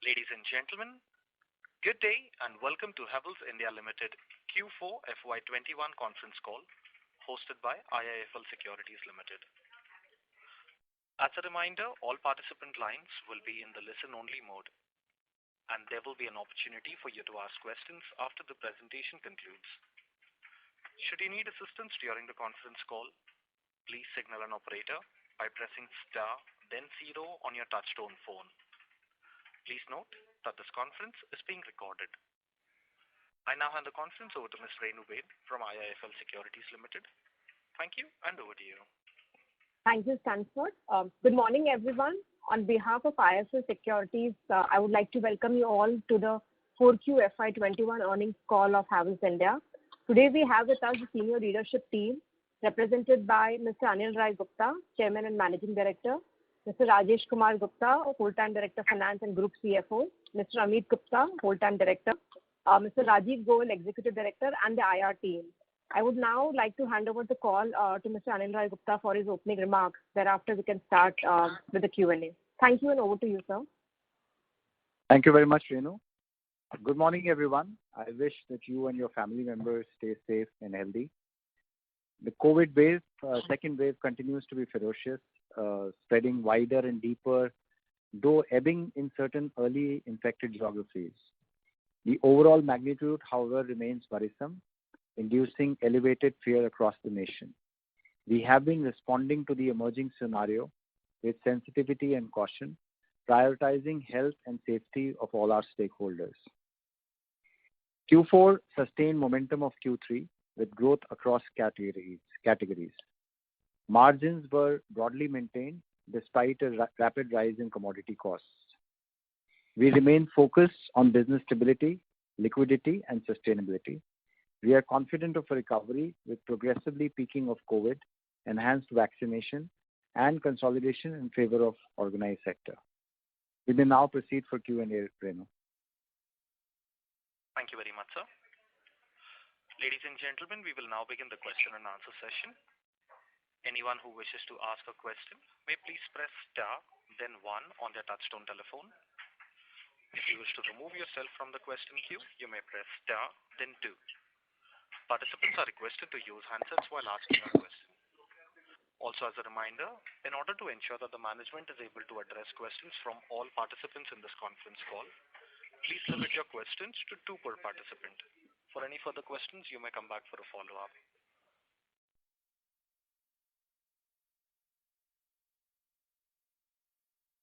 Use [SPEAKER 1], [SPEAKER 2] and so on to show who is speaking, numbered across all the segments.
[SPEAKER 1] Ladies and gentlemen, good day and welcome to Havells India Limited Q4 FY21 conference call hosted by IIFL Securities Limited. As a reminder, all participant lines will be in the listen-only mode, and there will be an opportunity for you to ask questions after the presentation concludes. Should you need assistance during the conference call, please signal an operator by pressing star then 0 on your touchtone phone. Please note that this conference is being recorded. I now hand the conference over to Ms. Renu Baid from IIFL Securities Limited. Thank you, and over to you.
[SPEAKER 2] Thank you, Stanford. Good morning, everyone. On behalf of IIFL Securities, I would like to welcome you all to the 4Q FY21 earnings call of Havells India. Today we have with us the senior leadership team represented by Mr. Anil Rai Gupta, Chairman and Managing Director, Mr. Rajesh Kumar Gupta, Whole-Time Director Finance and Group CFO, Mr. Amit Gupta, Whole-Time Director, Mr. Rajiv Goel, Executive Director, and the IR team. I would now like to hand over the call to Mr. Anil Rai Gupta for his opening remarks. Thereafter, we can start with the Q&A. Thank you, and over to you, sir.
[SPEAKER 3] Thank you very much, Renu. Good morning, everyone. I wish that you and your family members stay safe and healthy. The COVID wave, second wave, continues to be ferocious, spreading wider and deeper, though ebbing in certain early infected geographies. The overall magnitude, however, remains worrisome, inducing elevated fear across the nation. We have been responding to the emerging scenario with sensitivity and caution, prioritizing health and safety of all our stakeholders. Q4 sustained momentum of Q3 with growth across categories. Margins were broadly maintained despite a rapid rise in commodity costs. We remain focused on business stability, liquidity, and sustainability. We are confident of a recovery with progressively peaking of COVID, enhanced vaccination, and consolidation in favor of organized sector. We may now proceed for Q&A, Renu.
[SPEAKER 1] Thank you very much, sir. Ladies and gentlemen, we will now begin the question and answer session. Anyone who wishes to ask a question may please press star then 1 on their touchtone telephone. If you wish to remove yourself from the question queue, you may press star then 2. Participants are requested to use handsets while asking a question. Also, as a reminder, in order to ensure that the management is able to address questions from all participants in this conference call, please limit your questions to 2 per participant. For any further questions, you may come back for a follow-up.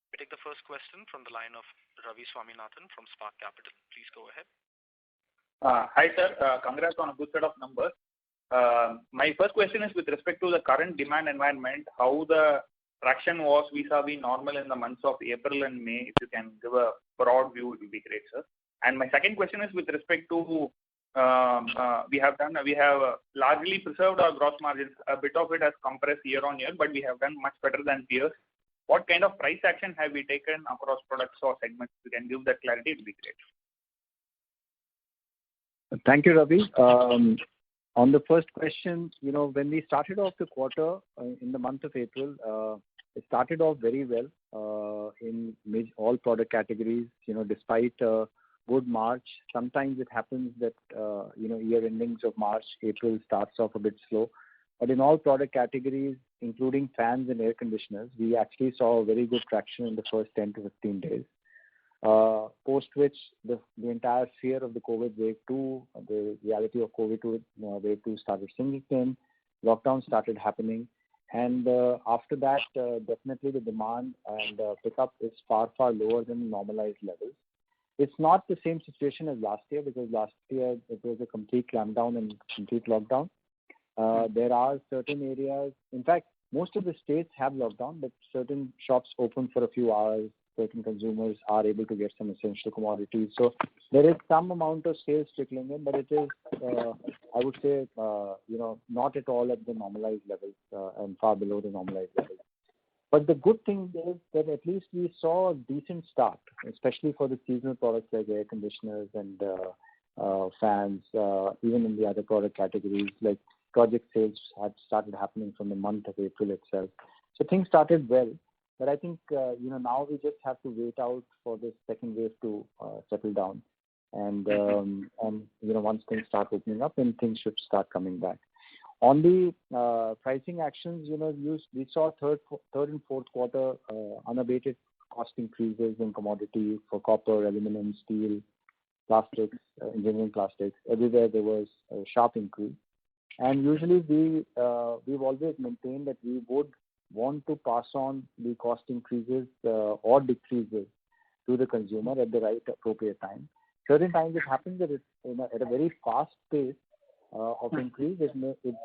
[SPEAKER 1] We take the first question from the line of Ravi Swaminathan from Spark Capital. Please go ahead.
[SPEAKER 4] Hi, sir. Congrats on a good set of numbers. My first question is with respect to the current demand environment, how the traction was vis-a-vis normal in the months of April and May. If you can give a broad view, it will be great, sir. And my second question is with respect to we have largely preserved our gross margins. A bit of it has compressed year on year, but we have done much better than peers. What kind of price action have we taken across products or segments? If you can give that clarity, it will be great.
[SPEAKER 3] Thank you, Ravi. On the first question, when we started off the quarter in the month of April, it started off very well in all product categories. Despite good March, sometimes it happens that year endings of March, April starts off a bit slow. But in all product categories, including fans and air conditioners, we actually saw very good traction in the first 10 to 15 days. Post which the entire fear of the COVID wave 2, the reality of COVID wave 2 started sinking in, lockdown started happening, and after that, definitely the demand and pickup is far, far lower than normalized levels. It's not the same situation as last year because last year it was a complete clampdown and complete lockdown. There are certain areas, in fact, most of the states have lockdown, but certain shops open for a few hours. Certain consumers are able to get some essential commodities. So there is some amount of sales trickling in, but it is, I would say, not at all at the normalized levels and far below the normalized levels. But the good thing is that at least we saw a decent start, especially for the seasonal products like air conditioners and fans, even in the other product categories, like project sales had started happening from the month of April itself. So things started well. But I think now we just have to wait out for this second wave to settle down, and once things start opening up, then things should start coming back. On the pricing actions, we saw third and fourth quarter unabated cost increases in commodities for copper, aluminum, steel, plastics, engineering plastics. Everywhere there was a sharp increase. And usually we've always maintained that we would want to pass on the cost increases or decreases to the consumer at the right appropriate time. Certain times it happens that it's at a very fast pace of increase. It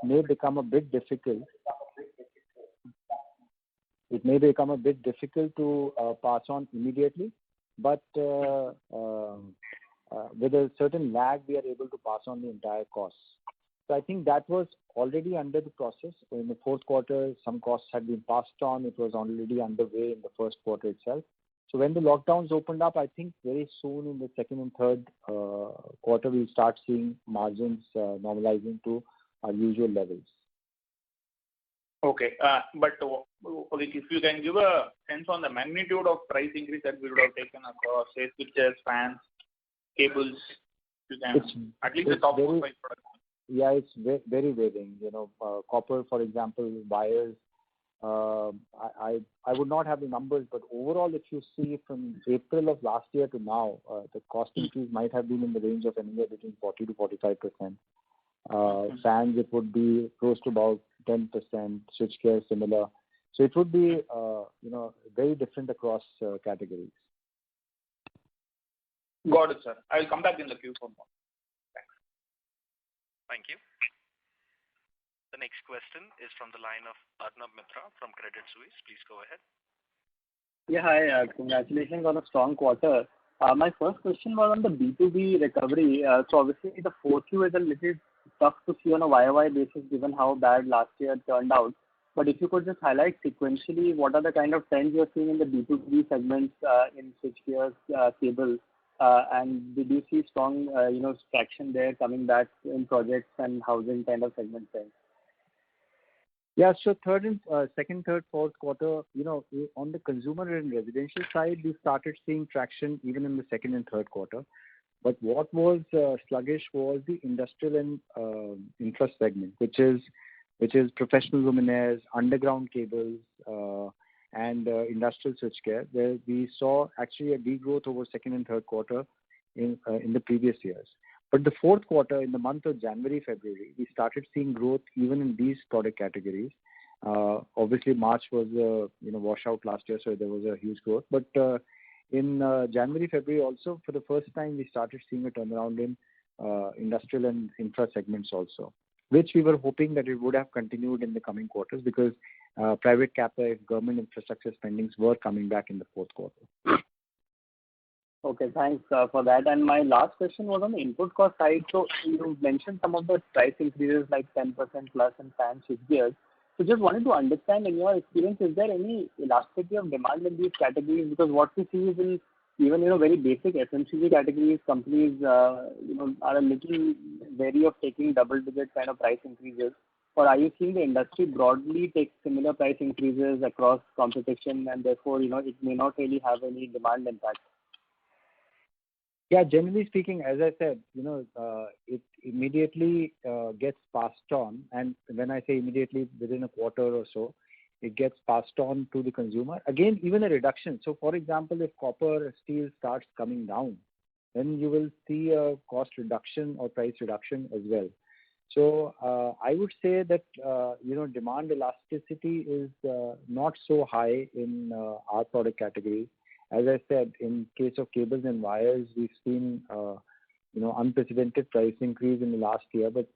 [SPEAKER 3] may become a bit difficult. It may become a bit difficult to pass on immediately, but with a certain lag, we are able to pass on the entire cost. So I think that was already under the process. In the fourth quarter, some costs had been passed on. It was already underway in the first quarter itself. So when the lockdowns opened up, I think very soon in the second and third quarter, we'll start seeing margins normalizing to our usual levels.
[SPEAKER 4] Okay. But if you can give a sense on the magnitude of price increase that we would have taken across, say, switches, fans, cables, you can, at least the top 4 5 products.
[SPEAKER 3] Yeah, it's very varying. Copper, for example, wires. I would not have the numbers, but overall, if you see from April of last year to now, the cost increase might have been in the range of anywhere between 40 to 45%. Fans, it would be close to about 10%. Switchgear, similar. So it would be, very different across categories.
[SPEAKER 4] Got it, sir. I will come back in the queue for more.
[SPEAKER 1] Thank you. The next question is from the line of Arnab Mitra from Credit Suisse. Please go ahead.
[SPEAKER 5] Yeah, hi. Congratulations on a strong quarter. My first question was on the B2B recovery. So obviously the 4Q is a little tough to see on a YOY basis given how bad last year turned out. But if you could just highlight sequentially, what are the kind of trends you're seeing in the B2B segments in switchgears, cables, and did you see strong, traction there coming back in projects and housing kind of segments there?
[SPEAKER 3] Yeah, so second, third, fourth quarter, on the consumer and residential side, we started seeing traction even in the second and third quarter. But what was sluggish was the industrial and infra segment, which is professional luminaires, underground cables, and industrial switchgear, where we saw actually a degrowth over second and third quarter in the previous years. But the fourth quarter, in the month of January, February, we started seeing growth even in these product categories. Obviously, March was a washout last year, so there was a huge growth. But in January, February also, for the first time, we started seeing a turnaround in industrial and infra segments also, which we were hoping that it would have continued in the coming quarters because private capex, government infrastructure spendings were coming back in the fourth quarter.
[SPEAKER 5] Okay, thanks for that. And my last question was on the input cost side. So you mentioned some of the price increases like 10% plus in fan switchgears. So just wanted to understand, in your experience, is there any elasticity of demand in these categories? Because what we see is in even very basic FMCG categories, companies are a little wary of taking double-digit kind of price increases. Or are you seeing the industry broadly take similar price increases across competition, and therefore it may not really have any demand impact?
[SPEAKER 3] Yeah, generally speaking, as I said, it immediately gets passed on. And when I say immediately, within a quarter or so, it gets passed on to the consumer. Again, even a reduction. So, for example, if copper, steel starts coming down, then you will see a cost reduction or price reduction as well. So, I would say that, demand elasticity is not so high in our product categories. As I said, in case of cables and wires, we've seen, unprecedented price increase in the last year, but,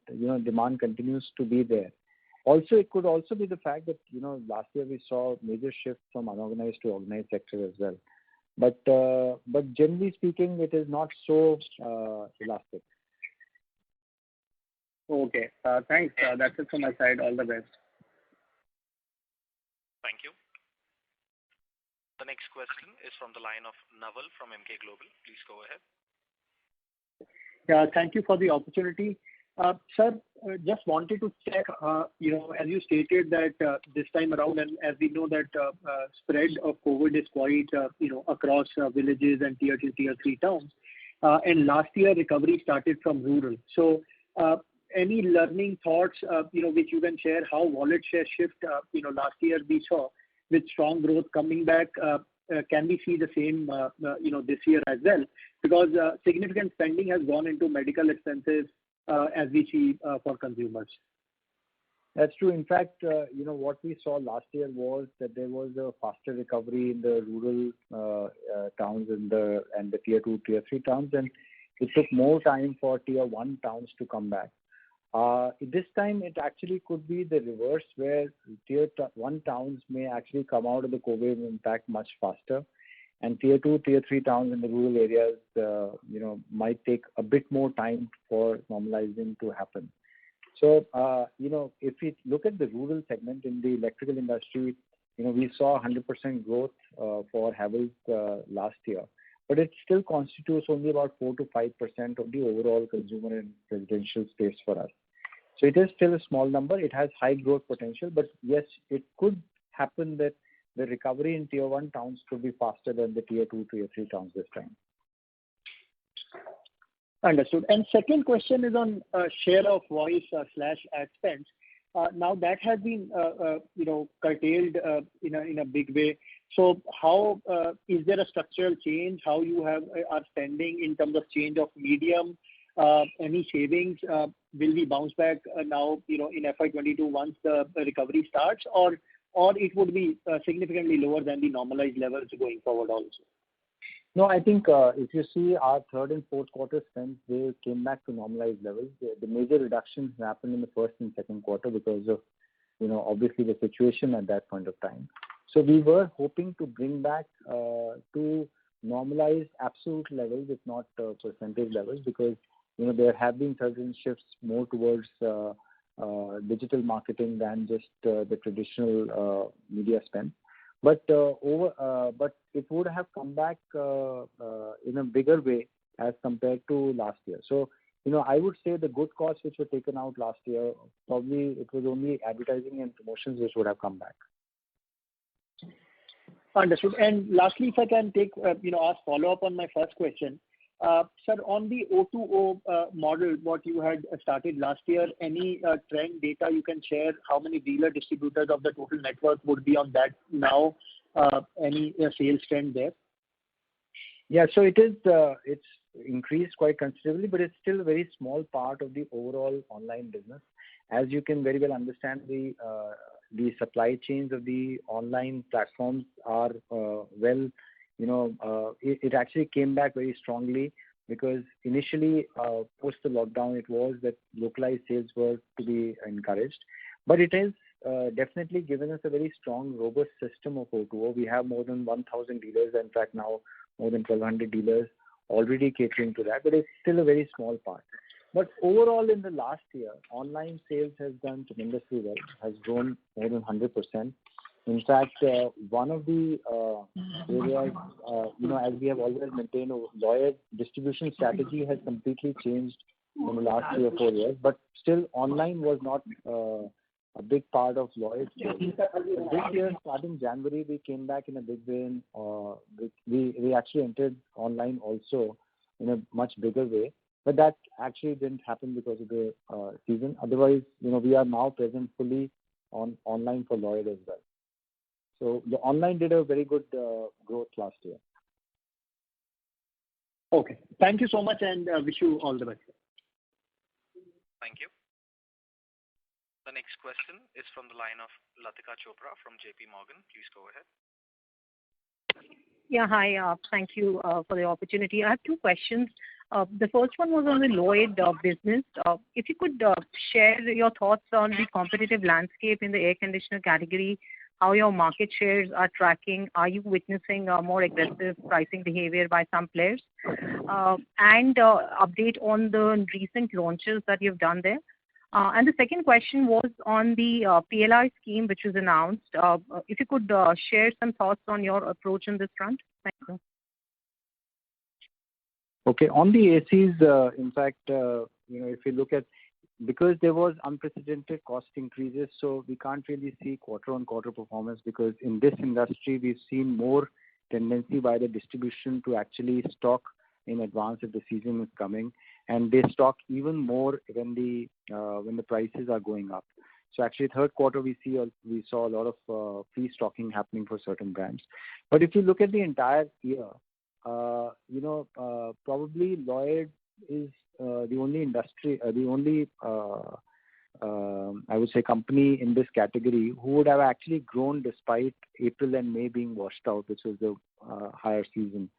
[SPEAKER 3] demand continues to be there. Also, it could also be the fact that, last year we saw major shift from unorganized to organized sector as well. But generally speaking, it is not so elastic.
[SPEAKER 5] Okay. Thanks. That's it from my side. All the best.
[SPEAKER 1] Thank you. The next question is from the line of Naval from Emkay Global. Please go ahead.
[SPEAKER 6] Yeah, thank you for the opportunity.
[SPEAKER 5] Sir, just wanted to check, as you stated that this time around, and as we know that spread of COVID is quite, across villages and tier 2, tier 3 towns. And last year, recovery started from rural. So, any learning thoughts, which you can share how wallet share shift, last year we saw with strong growth coming back, can we see the same, this year as well? Because significant spending has gone into medical expenses, as we see for consumers.
[SPEAKER 3] That's true. In fact, what we saw last year was that there was a faster recovery in the rural towns and the tier 2, tier 3 towns, and it took more time for tier 1 towns to come back. This time it actually could be the reverse, where tier 1 towns may actually come out of the COVID impact much faster, and tier 2, tier 3 towns in the rural areas, might take a bit more time for normalizing to happen. So, if we look at the rural segment in the electrical industry, we saw 100% growth for Havells last year, but it still constitutes only about 4 to 5% of the overall consumer and residential space for us. So it is still a small number. It has high growth potential, but yes, it could happen that the recovery in tier 1 towns could be faster than the tier 2, tier 3 towns this time.
[SPEAKER 5] Understood. And second question is on share of voice slash ad spends. Now that has been curtailed in a big way. So how is there a structural change? How you are spending in terms of change of medium? Any savings? Will we bounce back now? In FY22 once the recovery starts, or it would be significantly lower than the normalized levels going forward also?
[SPEAKER 3] No, I think if you see our third and fourth quarter spends, they came back to normalized levels. The major reductions happened in the first and second quarter because of, obviously the situation at that point of time. So we were hoping to bring back to normalized absolute levels, if not percentage levels, because, there have been certain shifts more towards digital marketing than just the traditional media spend. But it would have come back in a bigger way as compared to last year. So, I would say the good costs which were taken out last year, probably it was only advertising and promotions which would have come back.
[SPEAKER 5] Understood. And lastly, if I can ask follow up on my first question. Sir, on the O2O model, what you had started last year, any trend data you can share? How many dealer distributors of the total network would be on that now? Any sales trend there?
[SPEAKER 3] Yeah, so it's increased quite considerably, but it's still a very small part of the overall online business. As you can very well understand, the supply chains of the online platforms are it actually came back very strongly, because initially post the lockdown it was that localized sales were to be encouraged, but it has definitely given us a very strong, robust system of O2O. We have more than 1,000 dealers, in fact now more than 1,200 dealers already catering to that, but it's still a very small part. But overall in the last year, online sales has done tremendously well, has grown more than 100%. In fact, one of the areas, as we have always maintained, Lloyd distribution strategy has completely changed in the last 3 or 4 years, but still online was not a big part of Lloyd. This year, starting January, we came back in a big way, and we actually entered online also in a much bigger way. But that actually didn't happen because of the season. Otherwise, we are now present fully online for Lloyd as well. So the online did a very good growth last year.
[SPEAKER 5] Okay. Thank you so much, and wish you all the best.
[SPEAKER 1] Thank you. The next question is from the line of Latika Chopra from JP Morgan. Please go ahead.
[SPEAKER 6] Yeah, hi. Thank you for the opportunity. I have 2 questions. The first one was on the Lloyd business. If you could share your thoughts on the competitive landscape in the air conditioner category, how your market shares are tracking, are you witnessing more aggressive pricing behavior by some players, and update on the recent launches that you've done there. And the second question was on the PLI scheme which was announced. If you could share some thoughts on your approach on this front. Thank you.
[SPEAKER 3] Okay, on the ACs, in fact, if you look at, because there was unprecedented cost increases, so we can't really see quarter-on-quarter performance, because in this industry we've seen more tendency by the distribution to actually stock in advance if the season is coming, and they stock even more when the prices are going up. So actually, third quarter we saw a lot of pre-stocking happening for certain brands. But if you look at the entire year, probably Lloyd is the only I would say company in this category who would have actually grown despite April and May being washed out, which was the higher season.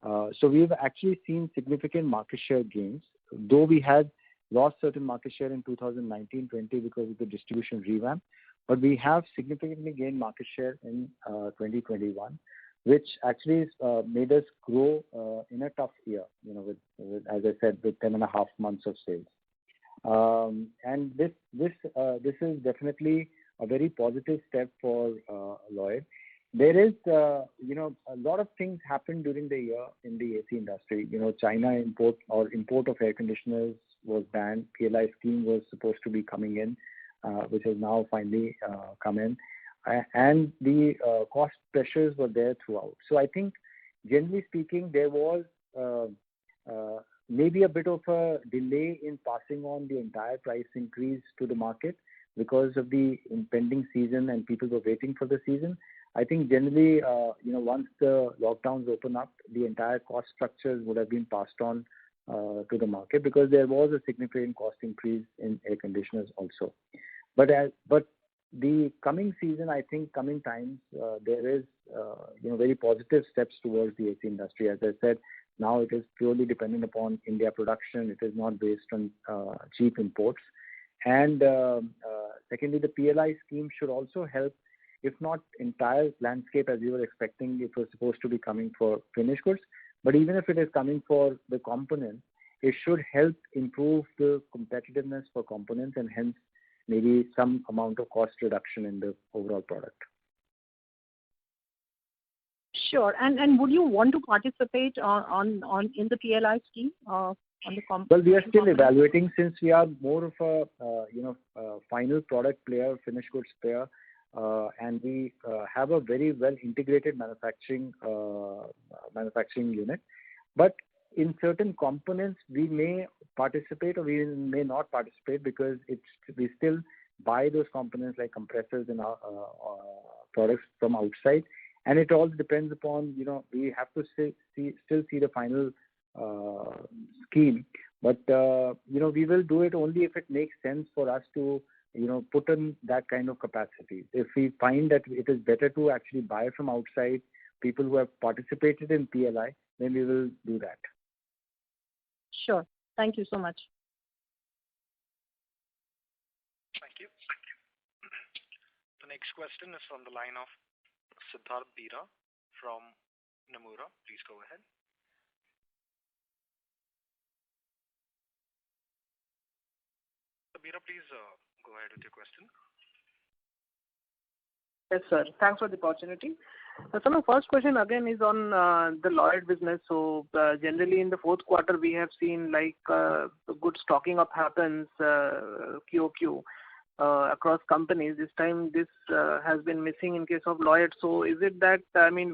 [SPEAKER 3] So we've actually seen significant market share gains, though we had lost certain market share in 2019-20 because of the distribution revamp. But we have significantly gained market share in 2021, which actually made us grow in a tough year, with as I said, with 10.5 months of sales. And this is definitely a very positive step for Lloyd. There is, a lot of things happened during the year in the AC industry. China import of air conditioners was banned. PLI scheme was supposed to be coming in, which has now finally come in. And the cost pressures were there throughout. So I think, generally speaking, there was maybe a bit of a delay in passing on the entire price increase to the market because of the impending season and people were waiting for the season. I think generally, once the lockdowns open up, the entire cost structures would have been passed on to the market, because there was a significant cost increase in air conditioners also. But the coming season, I think coming times, there is very positive steps towards the AC industry. As I said, now it is purely dependent upon India production. It is not based on cheap imports. And secondly, the PLI scheme should also help, if not entire landscape as we were expecting. It was supposed to be coming for finished goods. But even if it is coming for the components, it should help improve the competitiveness for components, and hence maybe some amount of cost reduction in the overall product.
[SPEAKER 6] Sure. And would you want to participate on in the PLI scheme on the
[SPEAKER 3] Well, we are still evaluating, since we are more of a final product player, finished goods player, and we have a very well integrated manufacturing unit. But in certain components, we may participate or we may not participate, because we still buy those components like compressors and products from outside, and it all depends upon, we have to still see the final scheme. But we will do it only if it makes sense for us to put in that kind of capacity. If we find that it is better to actually buy from outside people who have participated in PLI, then we will do that.
[SPEAKER 6] Sure. Thank you so much.
[SPEAKER 1] Thank you. The next question is from the line of Siddharth Bera from Nomura. Please go ahead. Bera, please go ahead with your question.
[SPEAKER 7] Yes, sir. Thanks for the opportunity. So my first question again is on the Lloyd business. So generally in the fourth quarter we have seen good stocking up happens QOQ across companies. This time this has been missing in case of Lloyd. So is it that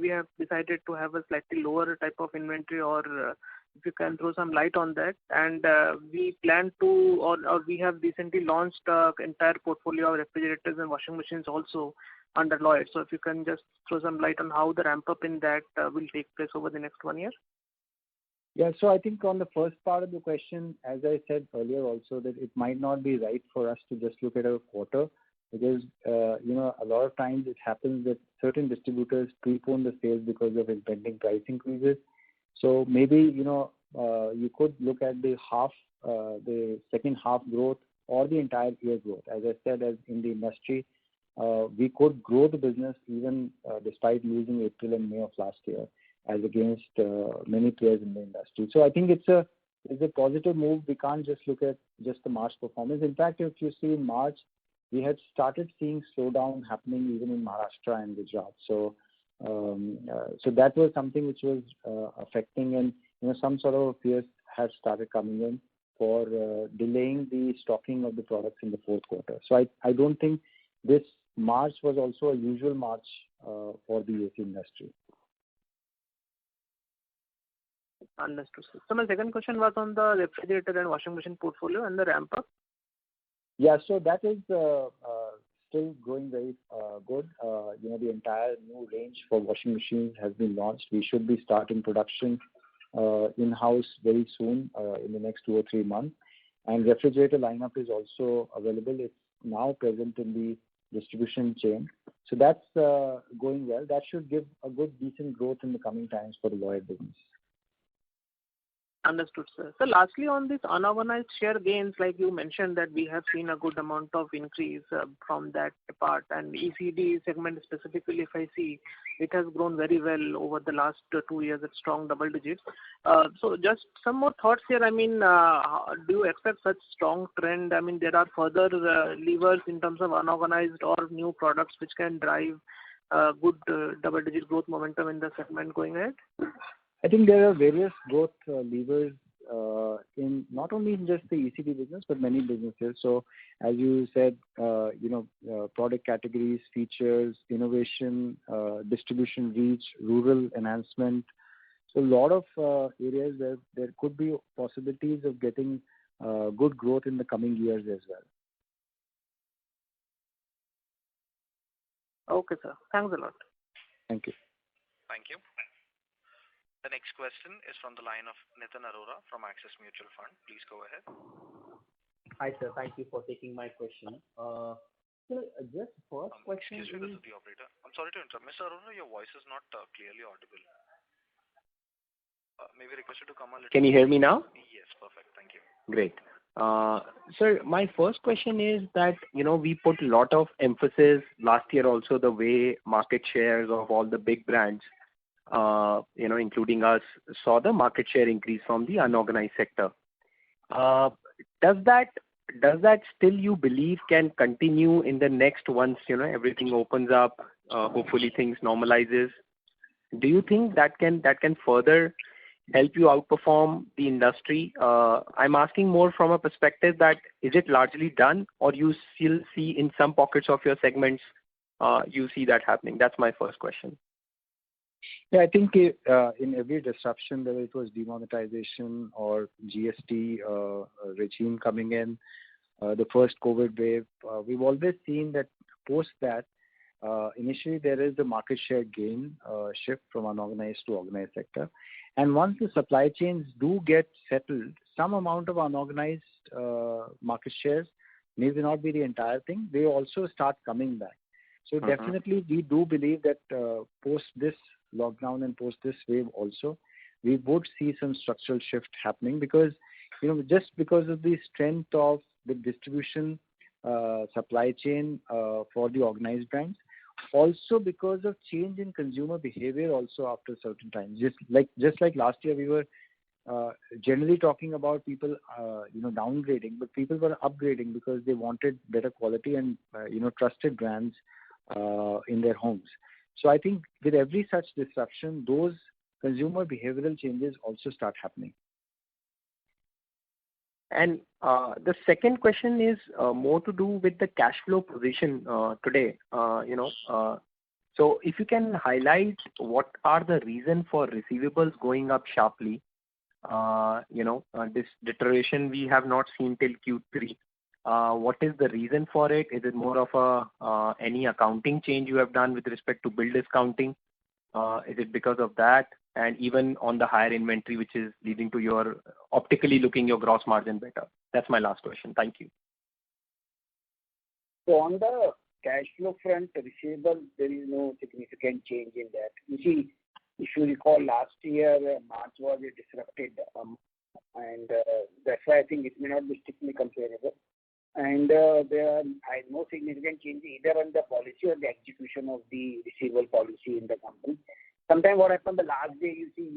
[SPEAKER 7] we have decided to have a slightly lower type of inventory, or if you can throw some light on that? And we plan to, or we have recently launched entire portfolio of refrigerators and washing machines also under Lloyd. So if you can just throw some light on how the ramp up in that will take place over the next 1 year.
[SPEAKER 3] Yeah, so I think on the first part of the question, as I said earlier also, that it might not be right for us to just look at a quarter, because a lot of times it happens that certain distributors prepone the sales because of impending price increases. So maybe you could look at the second half growth or the entire year growth. As I said, as in the industry, we could grow the business even despite losing April and May of last year, as against many players in the industry. So I think it's a positive move. We can't just look at just the March performance. In fact, if you see in March, we had started seeing slowdown happening even in Maharashtra and Gujarat. So that was something which was affecting, and some sort of fears have started coming in. for delaying the stocking of the products in the fourth quarter. So I don't think this March was also a usual March for the AC industry.
[SPEAKER 7] Understood, sir. So my second question was on the refrigerator and washing machine portfolio and the ramp up.
[SPEAKER 3] Yeah, so that is still going very good. The entire new range for washing machines has been launched. We should be starting production in-house very soon, in the next 2 or 3 months. And refrigerator lineup is also available. It's now present in the distribution chain. So that's going well. That should give a good, decent growth in the coming times for the Lloyd business.
[SPEAKER 7] Understood, sir. So lastly, on this unorganized share gains, like you mentioned that we have seen a good amount of increase from that part, and ECD segment specifically, if I see, it has grown very well over the last 2 years at strong double digits. So just some more thoughts here. I mean, do you expect such strong trend? I mean, there are further levers in terms of unorganized or new products which can drive good double-digit growth momentum in the segment going ahead?
[SPEAKER 3] I think there are various growth levers in not only in just the ECD business, but many businesses. So as you said, product categories, features, innovation, distribution reach, rural enhancement. So a lot of areas where there could be possibilities of getting good growth in the coming years as well.
[SPEAKER 7] Okay, sir. Thanks a lot.
[SPEAKER 3] Thank you.
[SPEAKER 1] Thank you. The next question is from the line of Nitin Arora from Axis Mutual Fund. Please go ahead.
[SPEAKER 8] Hi, sir. Thank you for taking my question. So just first question
[SPEAKER 1] Excuse me, this is the operator. I'm sorry to interrupt. Mr. Arora, your voice is not clearly audible. Maybe request you to come a little...
[SPEAKER 8] Can you hear me now?
[SPEAKER 1] Yes, perfect. Thank you.
[SPEAKER 8] Great. Sir, my first question is that, we put a lot of emphasis last year also the way market shares of all the big brands, including us, saw the market share increase from the unorganized sector. Does that still you believe can continue in the next once, everything opens up, hopefully things normalizes? Do you think that can further help you outperform the industry? I'm asking more from a perspective that is it largely done, or you still see in some pockets of your segments, you see that happening? That's my first question.
[SPEAKER 3] Yeah, I think in every disruption, whether it was demonetization or GST regime coming in, the first COVID wave, we've always seen that post that, initially there is a market share gain shift from unorganized to organized sector. And once the supply chains do get settled, some amount of unorganized market shares, maybe not be the entire thing, they also start coming back. So definitely we do believe that post this lockdown and post this wave also, we would see some structural shift happening because, just because of the strength of the distribution supply chain for the organized brands, also because of change in consumer behavior also after certain times. Just like last year, we were generally talking about people, downgrading, but people were upgrading because they wanted better quality and, trusted brands in their homes. So I think with every such disruption, those consumer behavioral changes also start happening.
[SPEAKER 8] And the second question is more to do with the cash flow position today. So if you can highlight what are the reason for receivables going up sharply, this deterioration we have not seen till Q3. What is the reason for it? Is it more of any accounting change you have done with respect to bill discounting? Is it because of that? And even on the higher inventory, which is leading to your optically looking your gross margin better? That's my last question. Thank you.
[SPEAKER 9] So on the cash flow front, receivable, there is no significant change in that. You see, if you recall last year, March was a disrupted and that's why I think it may not be strictly comparable. And there are no significant change either on the policy or the execution of the receivable policy in the company. Sometimes what happens the last day, you see,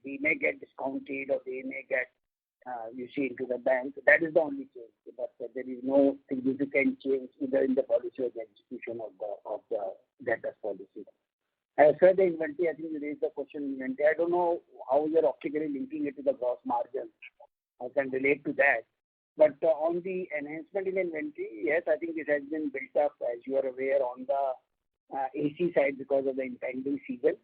[SPEAKER 9] we may get discounted or they may get, into the bank. So that is the only change. But there is no significant change either in the policy or the execution of the debtors policy. As for the inventory, I think you raised the question inventory. I don't know how you're optically linking it to the gross margin. I can relate to that. But on the enhancement in inventory, yes, I think it has been built up, as you are aware, on the AC side because of the impending season.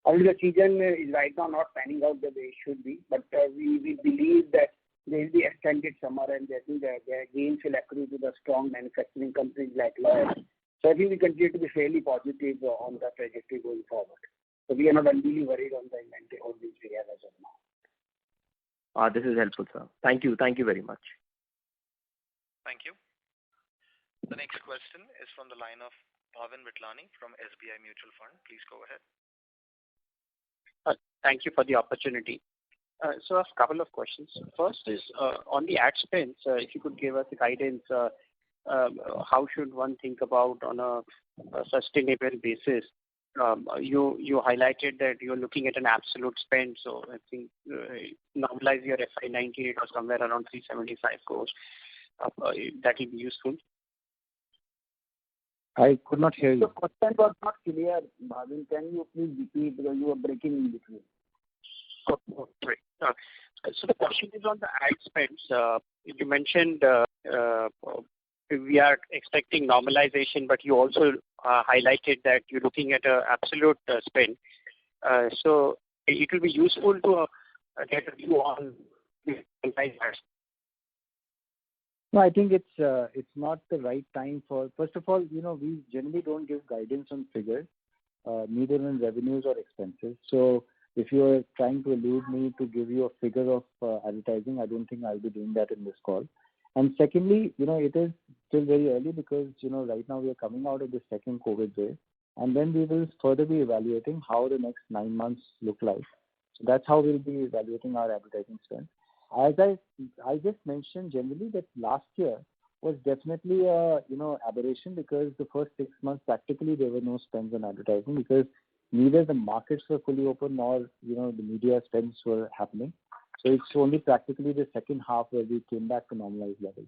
[SPEAKER 9] Although the season is right now not panning out the way it should be, but we believe that there will be extended summer, and I think the gains will accrue to the strong manufacturing companies like Lloyd. So I think we continue to be fairly positive on the trajectory going forward. So we are not unduly worried on the inventory holdings we have as of now.
[SPEAKER 8] This is helpful, sir. Thank you. Thank you very much.
[SPEAKER 1] Thank you. The next question is from the line of Bhavin Vitlani from SBI Mutual Fund. Please go ahead.
[SPEAKER 10] Thank you for the opportunity. So I have a couple of questions. First is on the ad spends, if you could give us a guidance, how should one think about on a sustainable basis? You highlighted that you're looking at an absolute spend, so I think normalize your FY19, it was somewhere around 375 crores. That will be useful.
[SPEAKER 3] I could not hear you.
[SPEAKER 9] The question was not clear, Bhavin. Can you please repeat because you were breaking in between?
[SPEAKER 10] Oh, great. So the question is on the ad spends. You mentioned we are expecting normalization, but you also highlighted that you're looking at an absolute spend. So it will be useful to get a view on the ads.
[SPEAKER 3] No, I think it's not the right time for. First of all, we generally don't give guidance on figures, neither in revenues or expenses. So if you are trying to elude me to give you a figure of advertising, I don't think I'll be doing that in this call. And secondly, it is still very early because right now we are coming out of the second COVID wave, and then we will further be evaluating how the next 9 months look like. So that's how we'll be evaluating our advertising spend. As I just mentioned generally that last year was definitely a aberration because the first 6 months practically there were no spends on advertising because neither the markets were fully open nor the media spends were happening. So it's only practically the second half where we came back to normalized levels.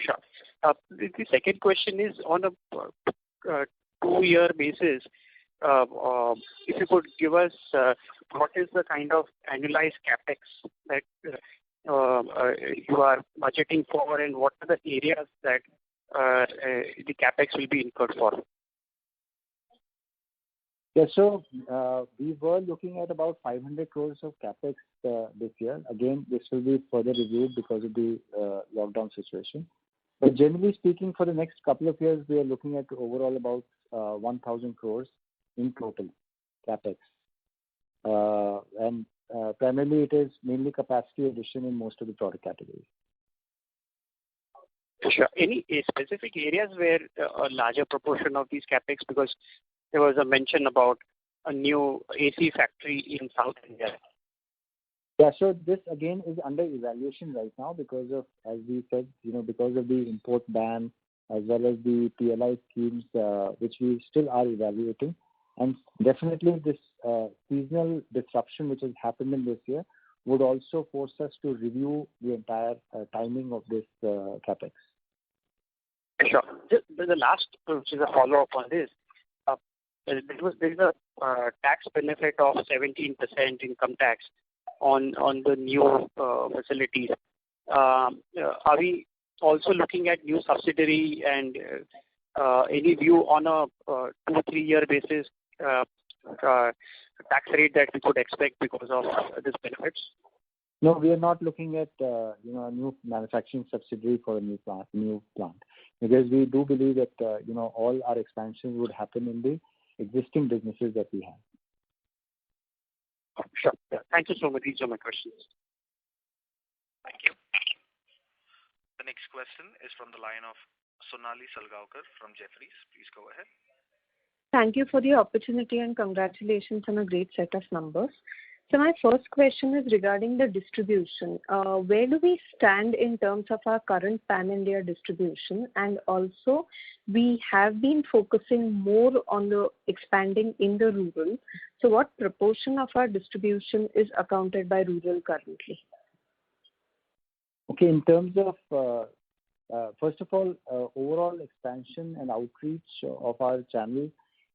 [SPEAKER 10] Sure. The second question is on a 2-year basis. If you could give us what is the kind of annualized capex that you are budgeting for, and what are the areas that the capex will be incurred for?
[SPEAKER 3] Yeah, so we were looking at about 500 crores of capex this year. Again, this will be further reviewed because of the lockdown situation. But generally speaking, for the next couple of years, we are looking at overall about 1,000 crores in total capex. And primarily it is mainly capacity addition in most of the product categories.
[SPEAKER 10] Sure. Any specific areas where a larger proportion of these capex, because there was a mention about a new AC factory in South India.
[SPEAKER 3] Yeah, so this again is under evaluation right now because of, as we said, because of the import ban as well as the PLI schemes, which we still are evaluating. And definitely this seasonal disruption which has happened in this year would also force us to review the entire timing of this capex.
[SPEAKER 10] Sure. The last, which is a follow-up on this, there is a tax benefit of 17% income tax on the new facilities. Are we also looking at new subsidiary and any view on a 2-3 year basis tax rate that we could expect because of these benefits?
[SPEAKER 3] No, we are not looking at a new manufacturing subsidiary for a new plant because we do believe that all our expansions would happen in the existing businesses that we have.
[SPEAKER 10] Sure. Thank you so much. These are my questions.
[SPEAKER 1] Thank you. The next question is from the line of Sonali Salgaonkar from Jefferies. Please go ahead.
[SPEAKER 2] Thank you for the opportunity and congratulations on a great set of numbers. So my first question is regarding the distribution. Where do we stand in terms of our current pan-India distribution? And also, we have been focusing more on the expanding in the rural. So what proportion of our distribution is accounted by rural currently?
[SPEAKER 3] Okay, in terms of, first of all, overall expansion and outreach of our channel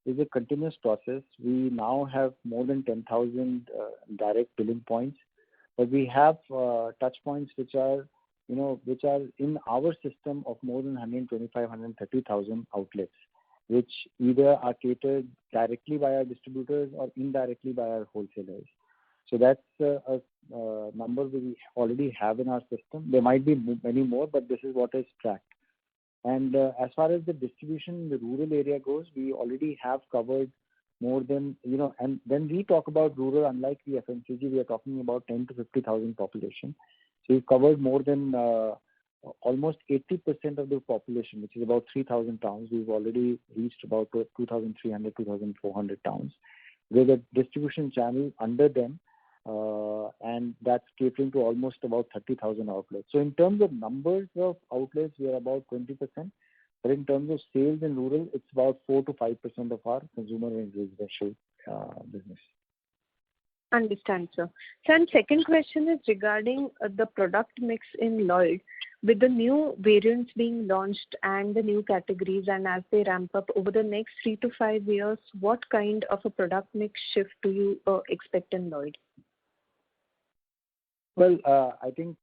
[SPEAKER 3] is a continuous process. We now have more than 10,000 direct billing points. but we have touch points which are in our system of more than 125, 130,000 outlets, which either are catered directly by our distributors or indirectly by our wholesalers. So that's a number we already have in our system. There might be many more, but this is what is tracked. And as far as the distribution in the rural area goes, we already have covered more than, and when we talk about rural, unlike the FMCG, we are talking about 10 to 50,000 population. So we've covered more than almost 80% of the population, which is about 3,000 towns. We've already reached about 2,300, 2,400 towns with a distribution channel under them, and that's catering to almost about 30,000 outlets. So in terms of numbers of outlets, we are about 20%, but in terms of sales in rural, it's about 4 to 5% of our consumer and residential business.
[SPEAKER 2] Understand, sir. So, and second question is regarding the product mix in Lloyd. With the new variants being launched and the new categories, and as they ramp up over the next 3 to 5 years, what kind of a product mix shift do you expect in Lloyd?
[SPEAKER 3] Well, I think,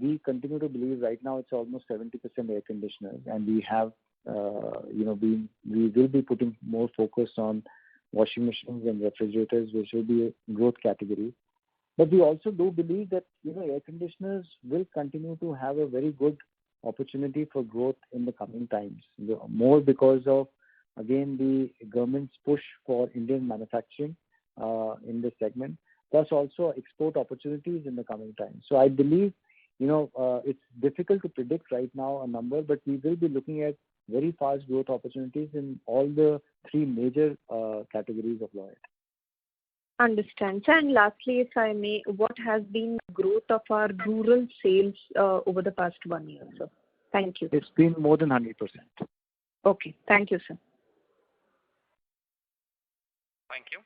[SPEAKER 3] we continue to believe right now it's almost 70% air conditioners, and we have, we will be putting more focus on washing machines and refrigerators, which will be a growth category. But we also do believe that, air conditioners will continue to have a very good opportunity for growth in the coming times. More because of, again, the government's push for Indian manufacturing in this segment, plus also export opportunities in the coming times. So I believe, it's difficult to predict right now a number, but we will be looking at very fast growth opportunities in all the three major categories of Lloyd.
[SPEAKER 2] Understand. Sir, and lastly, if I may, what has been the growth of our rural sales over the past 1 year, sir? Thank you.
[SPEAKER 3] It's been more than 100%.
[SPEAKER 2] Okay. Thank you, sir.
[SPEAKER 1] Thank you.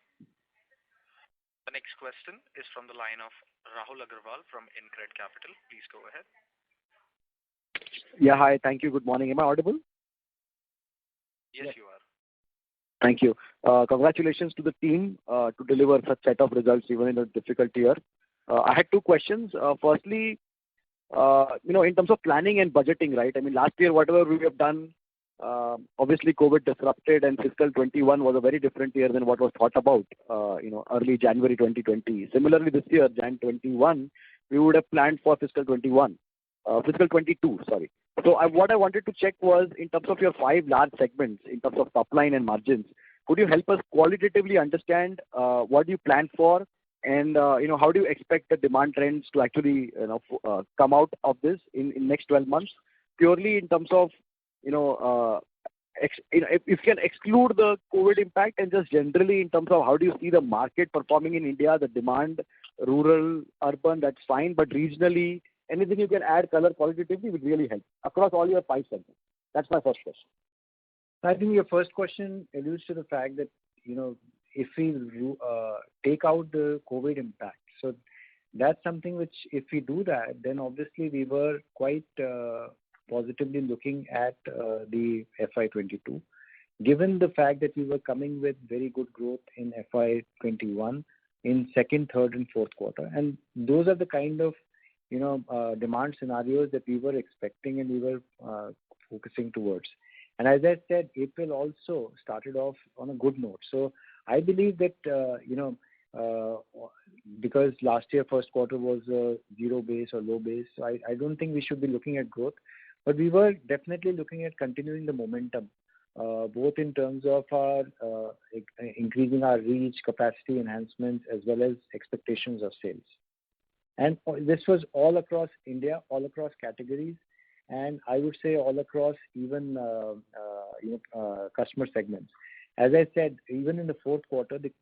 [SPEAKER 1] The next question is from the line of Rahul Agarwal from InCred Capital. Please go ahead.
[SPEAKER 11] Yeah, hi. Thank you. Good morning. Am I audible?
[SPEAKER 1] Yes, you are.
[SPEAKER 11] Thank you. Congratulations to the team to deliver such set of results even in a difficult year. I had two questions. Firstly, in terms of planning and budgeting, right? I mean, last year, whatever we have done, obviously COVID disrupted, and fiscal 21 was a very different year than what was thought about, early January 2020. Similarly, this year, Jan 21, we would have planned for fiscal 22, sorry. So what I wanted to check was, in terms of your 5 large segments, in terms of top line and margins, could you help us qualitatively understand what you plan for, and how do you expect the demand trends to actually come out of this in next 12 months? Purely in terms of if you can exclude the COVID impact, and just generally in terms of how do you see the market performing in India, the demand, rural, urban, that's fine, but regionally, anything you can add color qualitatively would really help across all your 5 segments. That's my first question.
[SPEAKER 3] I think your first question alludes to the fact that, if we take out the COVID impact, so that's something which, if we do that, then obviously we were quite positively looking at the FY22. Given the fact that we were coming with very good growth in FY21 in second, third, and fourth quarter, and those are the kind of demand scenarios that we were expecting and we were focusing towards. And as I said, April also started off on a good note. So I believe that, because last year first quarter was a zero base or low base, so I don't think we should be looking at growth. But we were definitely looking at continuing the momentum, both in terms of our increasing our reach, capacity enhancements, as well as expectations of sales. And this was all across India, all across categories, and I would say all across even customer segments. As I said, even in the fourth quarter, the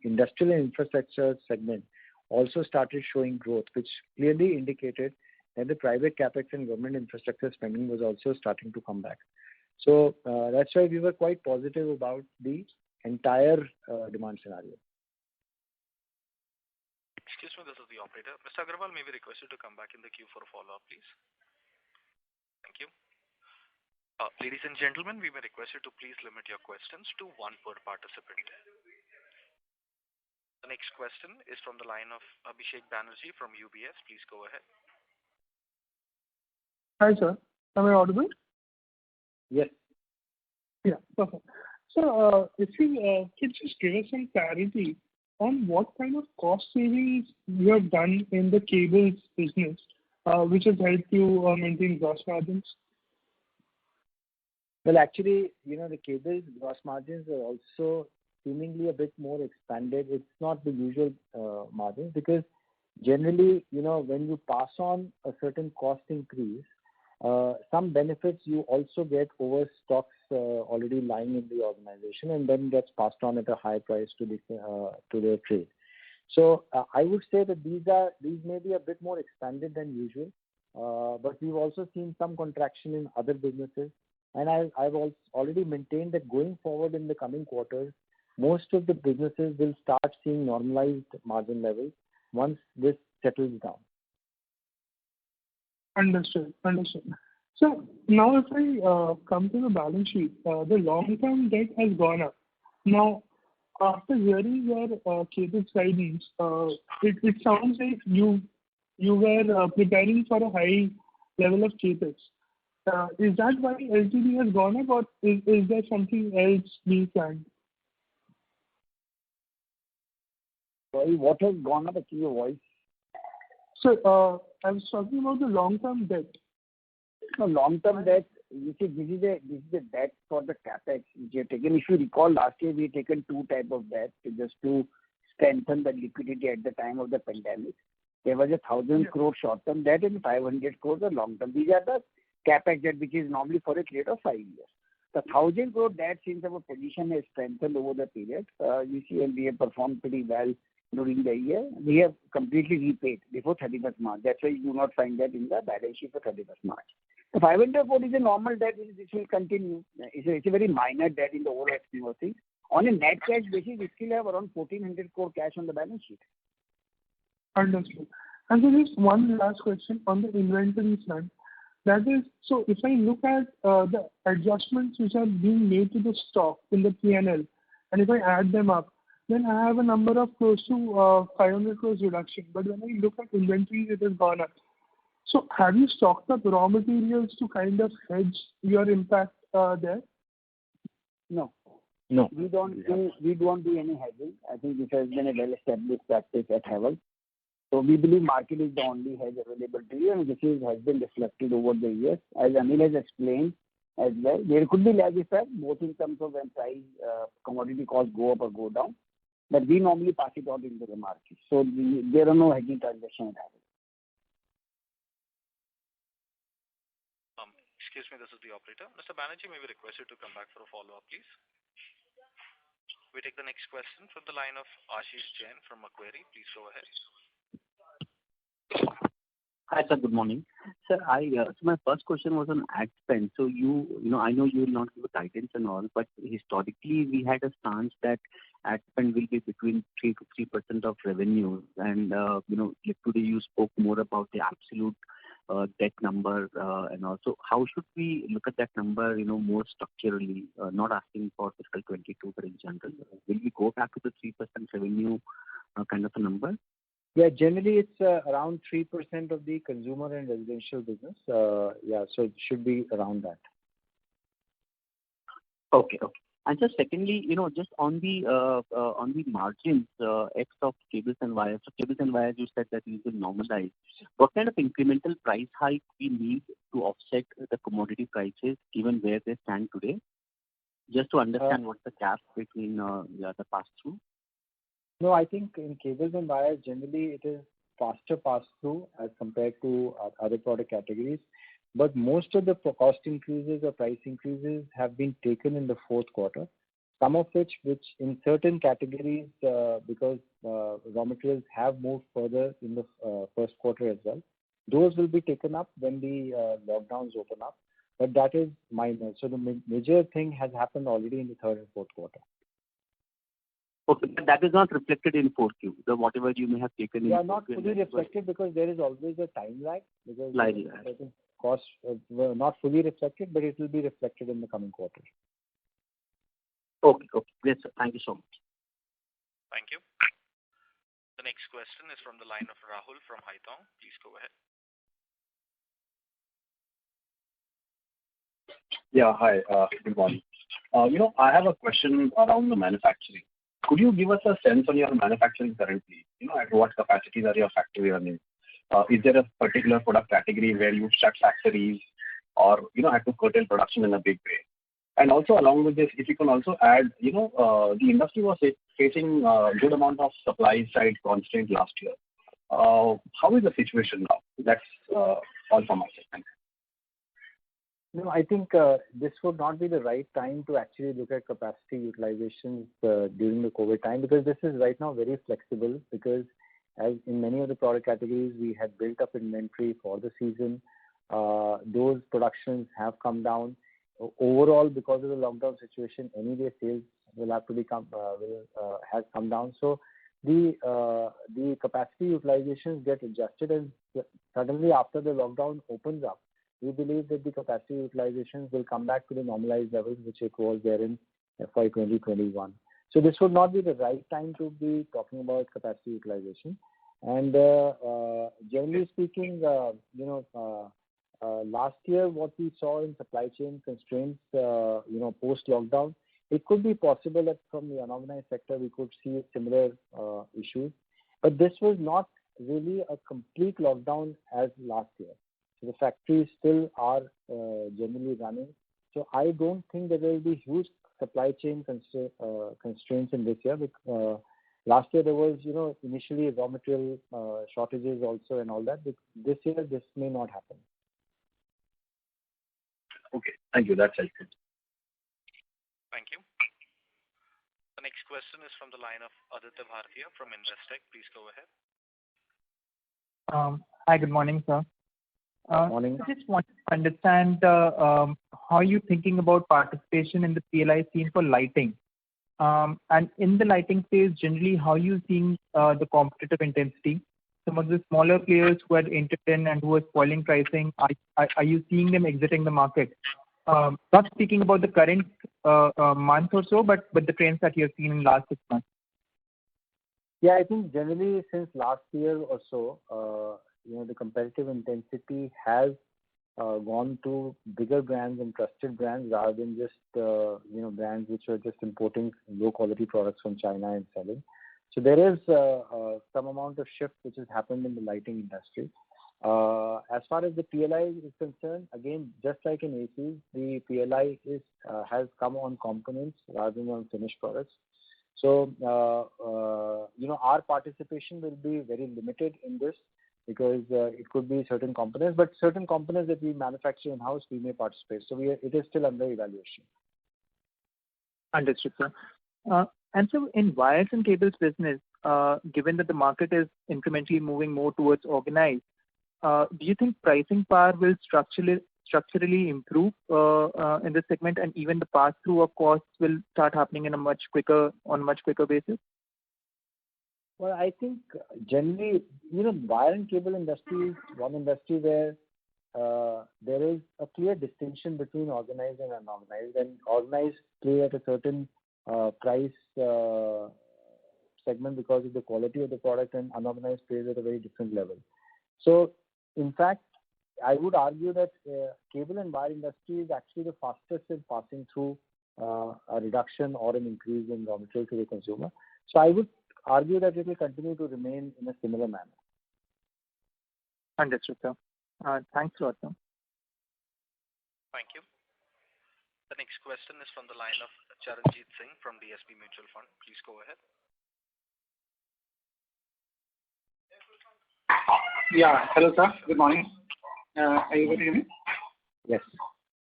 [SPEAKER 3] industrial and infrastructure segment also started showing growth, which clearly indicated that the private capex and government infrastructure spending was also starting to come back. So that's why we were quite positive about the entire demand scenario.
[SPEAKER 1] Excuse me, this is the operator. Mr. Agarwal, may we request you to come back in the queue for a follow-up, please? Thank you. Ladies and gentlemen, we may request you to please limit your questions to 1 per participant. The next question is from the line of Abhishek Banerjee from UBS. Please go ahead.
[SPEAKER 12] Hi, sir. Am I audible?
[SPEAKER 3] Yes.
[SPEAKER 12] Yeah, perfect. So, if you could just give us some clarity on what kind of cost savings you have done in the cables business, which has helped you maintain gross margins?
[SPEAKER 3] Well, actually, the cables gross margins are also seemingly a bit more expanded. It's not the usual margins because generally, when you pass on a certain cost increase, some benefits you also get over stocks already lying in the organization and then gets passed on at a high price to the trade. So I would say that these may be a bit more expanded than usual, but we've also seen some contraction in other businesses. And I've already maintained that going forward in the coming quarters, most of the businesses will start seeing normalized margin levels once this settles down.
[SPEAKER 12] Understood. So now if I come to the balance sheet, the long-term debt has gone up. Now, after hearing your cables guidance, it sounds like you were preparing for a high level of cables. Is that why LTV has gone up, or is there something else being planned?
[SPEAKER 9] Sorry, what has gone up? Actually, your voice.
[SPEAKER 12] So, I was talking about the long-term debt.
[SPEAKER 9] No, long-term debt, you see, this is the debt for the capex which you have taken. If you recall, last year we had taken two type of debt just to strengthen the liquidity at the time of the pandemic. There was 1,000 crore short-term debt and 500 crores of long-term. These are the capex debt, which is normally for a period of 5 years. The 1,000 crore debt, since our position has strengthened over the period, you see, and we have performed pretty well during the year, we have completely repaid before 31st March. That's why you do not find that in the balance sheet for 31st March. The 500 crore is a normal debt, which will continue. It's a very minor debt in the overall scheme of things. On a net cash basis, we still have around 1,400 crore cash on the balance sheet.
[SPEAKER 12] Understood. And so just one last question on the inventory front. That is, so if I look at the adjustments which are being made to the stock in the P&L, and if I add them up, then I have a number of close to 500 crores reduction. But when I look at inventory, it has gone up. So have you stocked up raw materials to kind of hedge your impact there?
[SPEAKER 9] No.
[SPEAKER 3] No.
[SPEAKER 9] We don't do any hedging. I think this has been a well-established practice at Havells. So we believe market is the only hedge available to you, and this has been reflected over the years. As Anil has explained as well, there could be lag effect both in terms of when price, commodity costs go up or go down, but we normally pass it on into the market. So there are no hedging transactions at Havells.
[SPEAKER 1] Excuse me, this is the operator. Mr. Banerjee, may we request you to come back for a follow-up, please? We take the next question from the line of Ashish Jain from Macquarie. Please go ahead.
[SPEAKER 13] Hi, sir. Good morning. Sir, so my first question was on ad spend. So I know you will not give a guidance and all, but historically we had a stance that ad spend will be between 3 to 3% of revenue. And today you spoke more about the absolute debt number, and also how should we look at that number, more structurally, not asking for fiscal 22, but in general. Will we go back to the 3% revenue kind of a number?
[SPEAKER 3] Yeah, generally it's around 3% of the consumer and residential business. So it should be around that.
[SPEAKER 13] Okay. And just secondly, just on the margins, X of cables and wires. So cables and wires, you said that you will normalize. What kind of incremental price hike we need to offset the commodity prices, given where they stand today? Just to understand what's the gap between the pass-through.
[SPEAKER 3] No, I think in cables and wires, generally it is faster pass-through as compared to other product categories. But most of the cost increases or price increases have been taken in the fourth quarter. Some of which in certain categories, because raw materials have moved further in the first quarter as well, those will be taken up when the lockdowns open up. But that is minor. So the major thing has happened already in the third and fourth quarter.
[SPEAKER 13] Okay, but that is not reflected in 4Q. The whatever you may have taken in.
[SPEAKER 3] They are not fully reflected because there is always a time lag. Because certain costs were not fully reflected, but it will be reflected in the coming quarter.
[SPEAKER 13] Okay. Yes, sir. Thank you so much.
[SPEAKER 1] Thank you. next question is from the line of Rahul from Haitong. Please go ahead.
[SPEAKER 14] Yeah, hi. Good morning. I have a question around the manufacturing. Could you give us a sense on your manufacturing currently? At what capacities are your factory running? Is there a particular product category where you shut factories or, had to curtail production in a big way? And also along with this, if you can also add, the industry was facing a good amount of supply side constraint last year. How is the situation now? That's all from my side. Thanks.
[SPEAKER 3] No, I think this would not be the right time to actually look at capacity utilization during the COVID time, because this is right now very flexible, because as in many of the product categories, we had built up inventory for the season. Those productions have come down. Overall, because of the lockdown situation, anyway, sales will have to has come down. So the capacity utilizations get adjusted, and suddenly after the lockdown opens up, we believe that the capacity utilizations will come back to the normalized levels which it was there in FY 2021. So this would not be the right time to be talking about capacity utilization. And generally speaking, last year what we saw in supply chain constraints, post lockdown, it could be possible that from the unorganized sector we could see similar issues. But this was not really a complete lockdown as last year. So the factories still are generally running. So I don't think that there will be huge supply chain constraints in this year. Because, last year there was, initially raw material shortages also and all that. But this year this may not happen.
[SPEAKER 14] Okay, thank you. That's helpful.
[SPEAKER 1] Thank you. The next question is from the line of Aditya Bhartia from Investec. Please go ahead.
[SPEAKER 15] Hi, good morning, sir.
[SPEAKER 3] Morning.
[SPEAKER 15] I just want to understand how you're thinking about participation in the PLI scheme for lighting. And in the lighting space, generally, how are you seeing the competitive intensity? Some of the smaller players who had entered in and who were spoiling pricing, are you seeing them exiting the market? Not speaking about the current month or so, but the trends that you have seen in the last 6 months.
[SPEAKER 3] Yeah, I think generally since last year or so, the competitive intensity has gone to bigger brands and trusted brands rather than just brands which are just importing low quality products from China and selling. So there is some amount of shift which has happened in the lighting industry. As far as the PLI is concerned, again, just like in ACs, the PLI has come on components rather than on finished products. So our participation will be very limited in this, because it could be certain components, but certain components that we manufacture in-house, we may participate. So it is still under evaluation.
[SPEAKER 15] Understood, sir. And so in wires and cables business, given that the market is incrementally moving more towards organized, do you think pricing power will structurally improve in this segment, and even the pass-through of costs will start happening on a much quicker basis?
[SPEAKER 3] Well, I think generally, wire and cable industry is one industry where there is a clear distinction between organized and unorganized. And organized play at a certain price segment because of the quality of the product, and unorganized plays at a very different level. So, in fact, I would argue that cable and wire industry is actually the fastest in passing through a reduction or an increase in raw material to the consumer. So I would argue that it will continue to remain in a similar manner.
[SPEAKER 15] Understood, sir. Thanks a lot, sir.
[SPEAKER 1] Thank you. The next question is from the line of Charanjit Singh from DSP Mutual Fund. Please go ahead.
[SPEAKER 16] Yeah. Hello, sir. Good morning. Are you able to hear me?
[SPEAKER 3] Yes.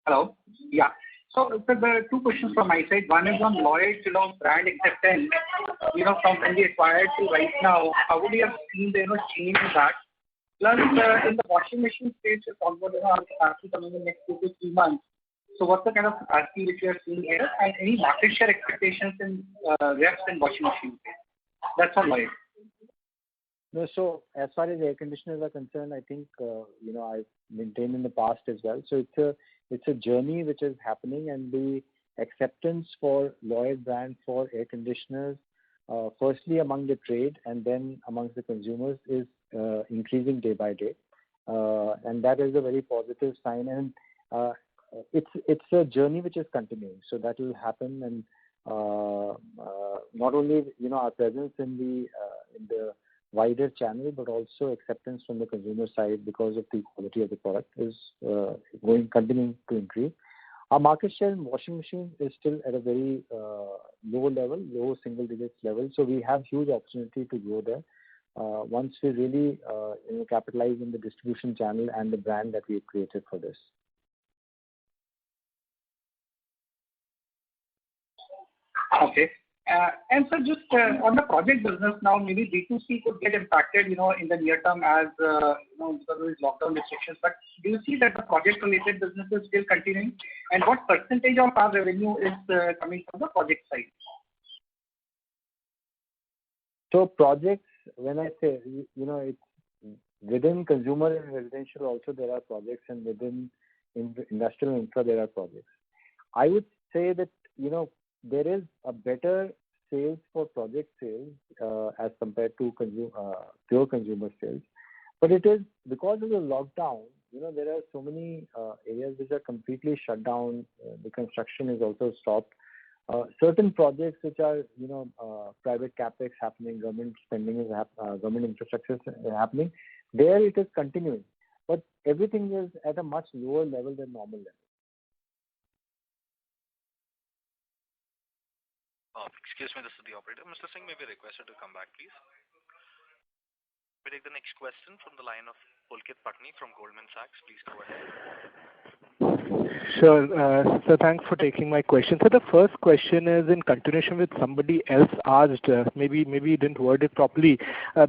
[SPEAKER 16] Hello. Yeah. So, sir, there are two questions from my side. One is on Lloyd's, brand acceptance, from when we acquired to right now. How would you have seen the change in that? Plus, in the washing machine space, you talked about our capacity coming in the next 2 to 3 months. So, what's the kind of capacity which you are seeing here, and any market share expectations in refs and washing machine space? That's on Lloyd.
[SPEAKER 3] No, so as far as air conditioners are concerned, I think I've maintained in the past as well. So it's a journey which is happening, and the acceptance for Lloyd brand for air conditioners firstly among the trade and then amongst the consumers, is increasing day by day. And that is a very positive sign. And it's a journey which is continuing. So that will happen. And not only our presence in the wider channel, but also acceptance from the consumer side because of the quality of the product is continuing to increase. Our market share in washing machines is still at a very low level, low single digits level. So we have huge opportunity to grow there once we really capitalize on the distribution channel and the brand that we've created for this.
[SPEAKER 16] Okay. And so just on the project business now, maybe B2C could get impacted, in the near term as, because of these lockdown restrictions. But do you see that the project-related business is still continuing? And what percentage of our revenue is coming from the project side?
[SPEAKER 3] So projects, when I say, it's within consumer and residential also there are projects, and within industrial infra there are projects. I would say that, there is a better sales for project sales as compared to pure consumer sales. But it is because of the lockdown, there are so many areas which are completely shut down. The construction is also stopped. Certain projects which are, private capex happening, government spending is government infrastructure is happening, there it is continuing. But everything is at a much lower level than normal level.
[SPEAKER 1] Excuse me, this is the operator. Mr. Singh may be requested to come back, please. We take the next question from the line of Pulkit Patni from Goldman Sachs. Please go ahead.
[SPEAKER 17] Sure. So thanks for taking my question. So the first question is in continuation with somebody else asked, maybe you didn't word it properly.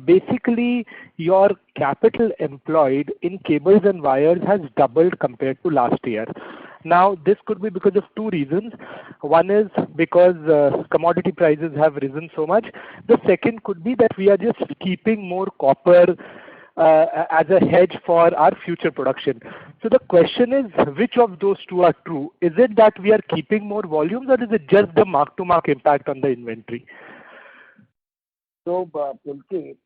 [SPEAKER 17] Basically, your capital employed in cables and wires has doubled compared to last year. Now, this could be because of two reasons. One is because commodity prices have risen so much. The second could be that we are just keeping more copper as a hedge for our future production. So the question is, which of those two are true? Is it that we are keeping more volumes, or is it just the mark-to-market impact on the inventory?
[SPEAKER 9] So, Pulkit,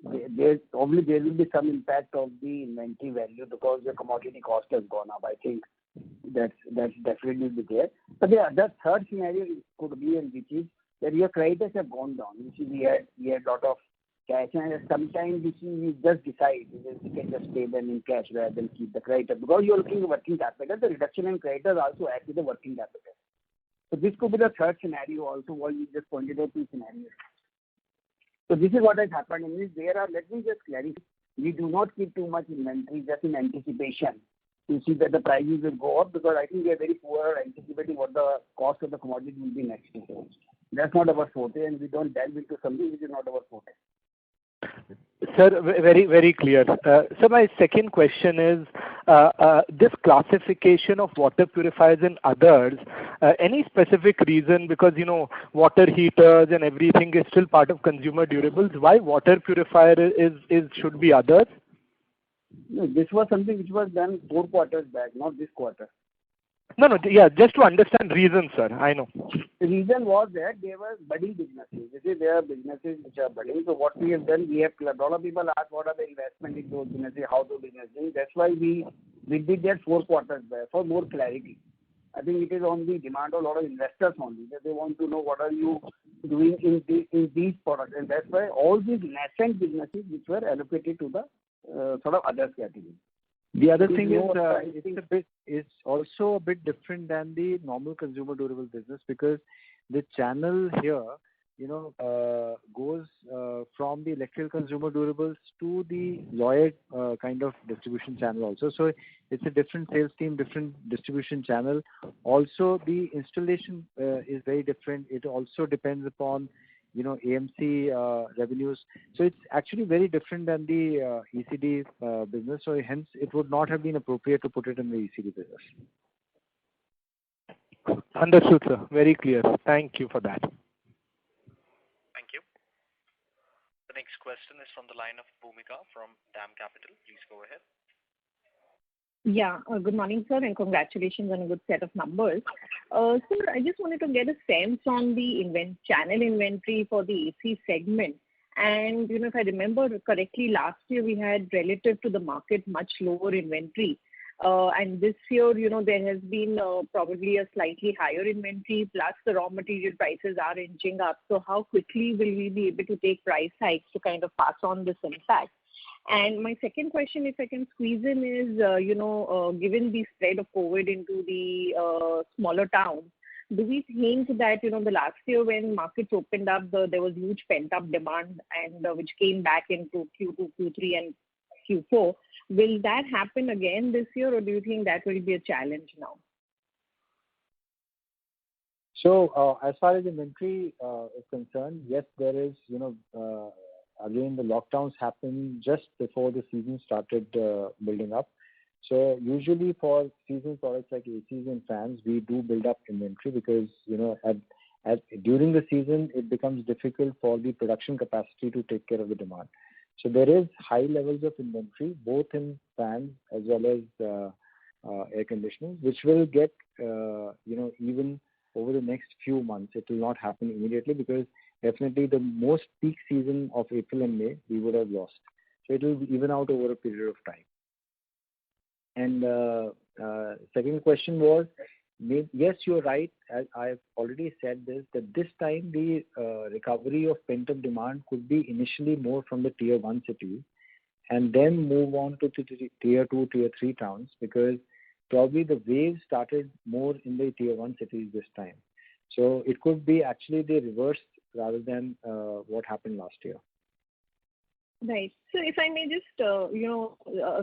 [SPEAKER 9] there will be some impact of the inventory value because the commodity cost has gone up. I think that's definitely be there. But the other third scenario could be, and which is that your creditors have gone down. You see, we had a lot of cash, and sometimes we just decide we can just pay them in cash rather than keep the creditor, because you're looking at working capital. The reduction in creditors also acts with the working capital. So this could be the third scenario also, while you just pointed out two scenarios. So this is what has happened. And let me just clarify. We do not keep too much inventory just in anticipation to see that the prices will go up, because I think we are very poor at anticipating what the cost of the commodity will be next year. That's not our forte, and we don't delve into something which is not our forte.
[SPEAKER 17] Sir, very, very clear. So my second question is, this classification of water purifiers and others, any specific reason? Because, water heaters and everything is still part of consumer durables. Why water purifier should be others?
[SPEAKER 9] No, this was something which was done 4 quarters back, not this quarter.
[SPEAKER 17] No, yeah, just to understand reason, sir. I know.
[SPEAKER 9] The reason was that there were budding businesses. You see, there are businesses which are budding. So what we have done, a lot of people ask what are the investment in those businesses, how to business doing. That's why we did that 4 quarters back for more clarity. I think it is on the demand of a lot of investors only, that they want to know what are you doing in these products. And that's why all these nascent businesses which were allocated to the sort of others category.
[SPEAKER 3] The other thing is it's also a bit different than the normal consumer durable business, because the channel here, goes from the electrical consumer durables to the Lloyd kind of distribution channel also. So it's a different sales team, different distribution channel. Also, the installation is very different. It also depends upon AMC revenues. So it's actually very different than the ECD business. So hence, it would not have been appropriate to put it in the ECD business.
[SPEAKER 17] Understood, sir. Very clear. Thank you for that.
[SPEAKER 1] Thank you. The next question is from the line of Bhumika from DAM Capital. Please go ahead.
[SPEAKER 6] Yeah. Good morning, sir, and congratulations on a good set of numbers. Sir, I just wanted to get a sense on the channel inventory for the AC segment. And, if I remember correctly, last year we had, relative to the market, much lower inventory. And this year, there has been probably a slightly higher inventory, plus the raw material prices are inching up. So how quickly will we be able to take price hikes to kind of pass on this impact? And my second question, if I can squeeze in, is, given the spread of COVID into the smaller towns, do we think that, the last year when markets opened up, there was huge pent-up demand and which came back into Q2, Q3 and Q4. Will that happen again this year, or do you think that will be a challenge now?
[SPEAKER 3] So as far as inventory is concerned, yes, there is, again, the lockdowns happened just before the season started building up. So usually for seasonal products like ACs and fans, we do build up inventory because, during the season, it becomes difficult for the production capacity to take care of the demand. So there is high levels of inventory, both in fans as well as air conditioning, which will get, even over the next few months. It will not happen immediately because definitely the most peak season of April and May, we would have lost. So it will even out over a period of time. And second question was, yes, you're right. I've already said this, that this time the recovery of pent-up demand could be initially more from the tier 1 cities and then move on to tier 2, tier 3 towns, because probably the wave started more in the tier 1 cities this time. So it could be actually the reverse rather than what happened last year.
[SPEAKER 6] Right. So if I may just,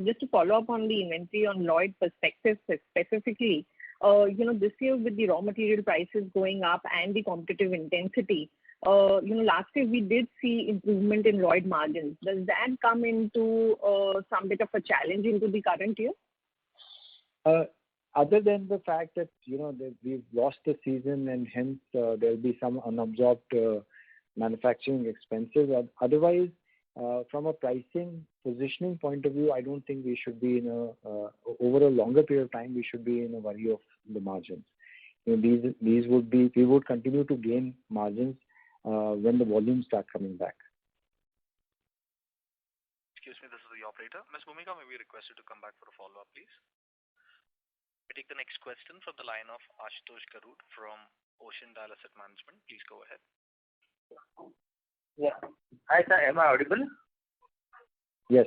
[SPEAKER 6] just to follow up on the inventory on Lloyd perspective specifically, this year with the raw material prices going up and the competitive intensity, last year we did see improvement in Lloyd margins. Does that come into some bit of a challenge into the current year?
[SPEAKER 3] Other than the fact that, that we've lost the season and hence there'll be some unabsorbed manufacturing expenses. Otherwise, from a pricing positioning point of view, I don't think we should be over a longer period of time, we should be in a worry of the margins. These would be, we would continue to gain margins when the volumes start coming back.
[SPEAKER 1] Excuse me, this is the operator. Ms. Bhumika, may we request you to come back for a follow-up, please? We take the next question from the line of Ashutosh Garud from Ocean Dial Asset Management. Please go ahead.
[SPEAKER 18] Yeah. Hi, sir. Am I audible?
[SPEAKER 3] Yes.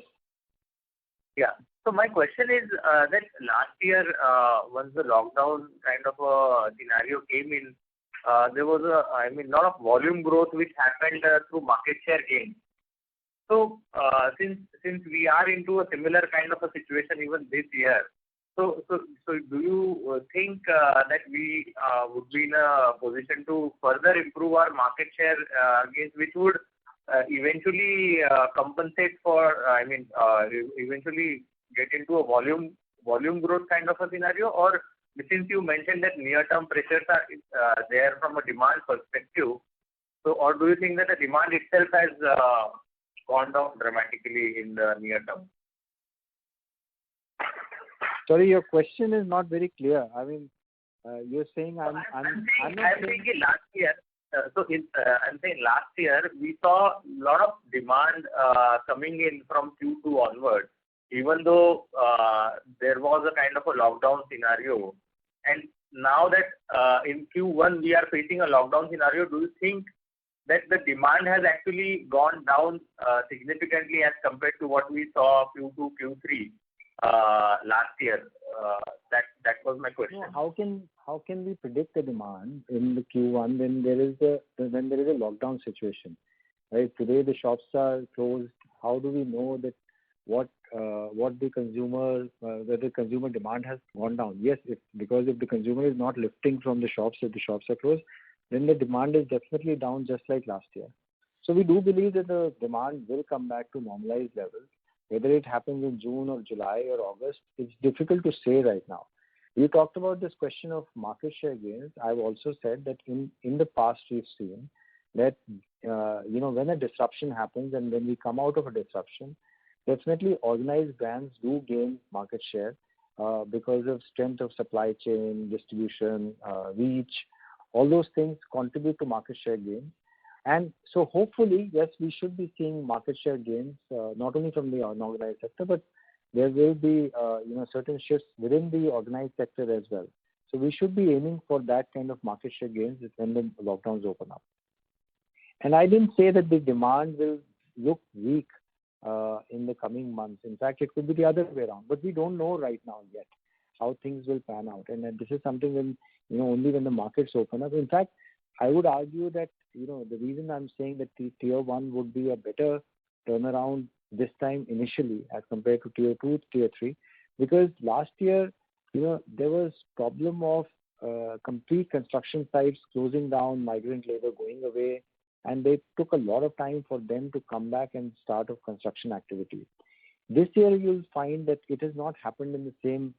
[SPEAKER 18] Yeah. So my question is that last year, once the lockdown kind of a scenario came in, there was lot of volume growth which happened through market share gain. So since we are into a similar kind of a situation even this year, so do you think that we would be in a position to further improve our market share gains, which would eventually compensate for, eventually get into a volume growth kind of a scenario? Or since you mentioned that near-term pressures are there from a demand perspective, so or do you think that the demand itself has gone down dramatically in the near term?
[SPEAKER 3] Sorry, your question is not very clear. I mean, you're saying I'm
[SPEAKER 18] saying last year. I'm saying last year we saw a lot of demand coming in from Q2 onwards, even though there was a kind of a lockdown scenario. And now that in Q1 we are facing a lockdown scenario, do you think that the demand has actually gone down significantly as compared to what we saw Q2, Q3 last year? That was my question.
[SPEAKER 3] No, how can we predict the demand in the Q1 when there is a lockdown situation? Right, today the shops are closed. How do we know that what the consumer whether the consumer demand has gone down? Yes, because if the consumer is not lifting from the shops, if the shops are closed, then the demand is definitely down just like last year. So we do believe that the demand will come back to normalized levels. Whether it happens in June or July or August, it's difficult to say right now. We talked about this question of market share gains. I've also said that in the past we've seen that when a disruption happens and when we come out of a disruption, definitely organized brands do gain market share because of strength of supply chain, distribution, reach. All those things contribute to market share gains. And so hopefully, yes, we should be seeing market share gains, not only from the unorganized sector, but there will be certain shifts within the organized sector as well. So we should be aiming for that kind of market share gains when the lockdowns open up. And I didn't say that the demand will look weak in the coming months. In fact, it could be the other way around. But we don't know right now yet how things will pan out. And this is something when, only when the markets open up. In fact, I would argue that, the reason I'm saying that the tier 1 would be a better turnaround this time initially as compared to tier 2, tier 3, because last year, there was problem of complete construction sites closing down, migrant labor going away, and they took a lot of time for them to come back and start of construction activity. This year, you'll find that it has not happened in the same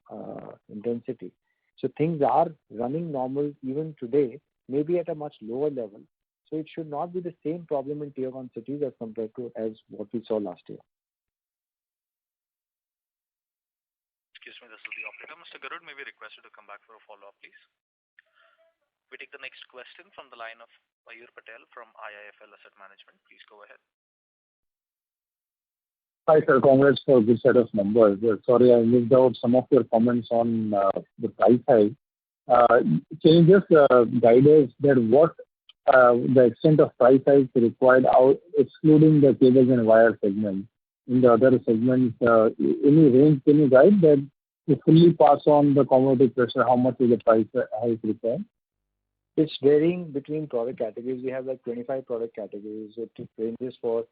[SPEAKER 3] intensity. So things are running normal even today, maybe at a much lower level. So it should not be the same problem in tier 1 cities as compared to as what we saw last year.
[SPEAKER 1] Excuse me, this is the operator. Mr. Garud, may we request you to come back for a follow-up, please? We take the next question from the line of Mayur Patel from IIFL Asset Management. Please go ahead.
[SPEAKER 19] Hi, sir. Congrats for a good set of numbers. Sorry, I missed out some of your comments on the price hike. Can you just guide us that what the extent of price hike required out, excluding the cables and wire segment? In the other segments, any range can you guide that to fully pass on the commodity pressure? How much is the price hike required?
[SPEAKER 3] It's varying between product categories. We have like 25 product categories. It ranges for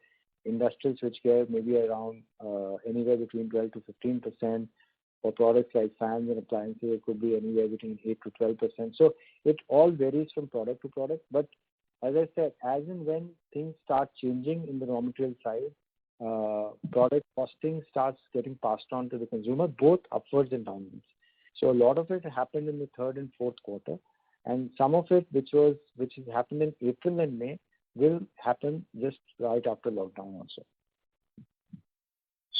[SPEAKER 3] industrial switchgear, maybe around anywhere between 12 to 15%. For products like fans and appliances, it could be anywhere between 8 to 12%. So it all varies from product to product. But as I said, as and when things start changing in the raw material side, product costing starts getting passed on to the consumer, both upwards and downwards. So a lot of it happened in the third and fourth quarter, and some of it, which has happened in April and May, will happen just right after lockdown also.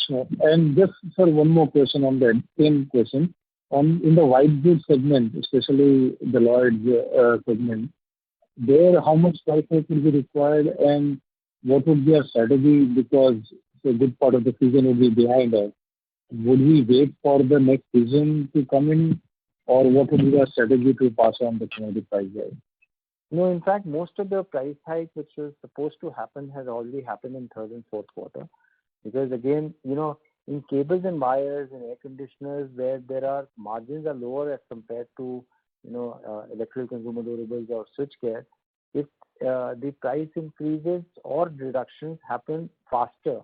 [SPEAKER 19] Sure. And just one more question on that same question. In the white goods segment, especially the Lloyd segment, there how much price hike will be required, and what would be our strategy, because a good part of the season will be behind us? Would we wait for the next season to come in, or what would be our strategy to pass on the commodity price hike?
[SPEAKER 3] No, in fact, most of the price hike which was supposed to happen has already happened in third and fourth quarter. Because again, in cables and wires and air conditioners, where there are margins are lower as compared to, electrical consumer durables or switchgear, if the price increases or reductions happen faster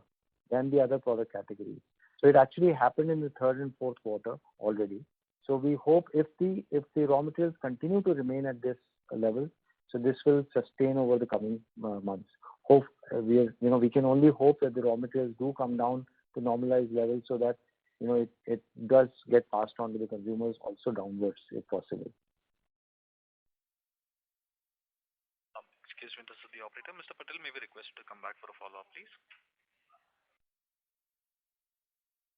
[SPEAKER 3] than the other product categories. So it actually happened in the third and fourth quarter already. So we hope if the raw materials continue to remain at this level, so this will sustain over the coming months. We can only hope that the raw materials do come down to normalized levels, so that it does get passed on to the consumers also downwards if possible.
[SPEAKER 1] Excuse me, this is the operator. Mr. Patel, may we request you to come back for a follow-up, please?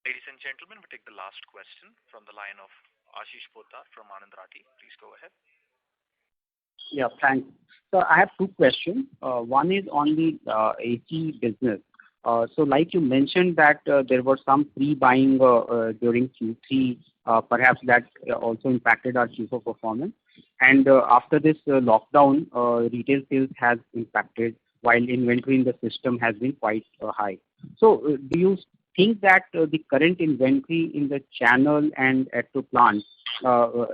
[SPEAKER 1] Ladies and gentlemen, we take the last question from the line of Ashish Poddar from Anand Rathi. Please go ahead.
[SPEAKER 10] Yeah, thanks. So I have two questions. One is on the AC business. So like you mentioned that there was some pre-buying during Q3, perhaps that also impacted our Q4 performance. And after this lockdown, retail sales has impacted, while inventory in the system has been quite high. So do you think that the current inventory in the channel and at the plant,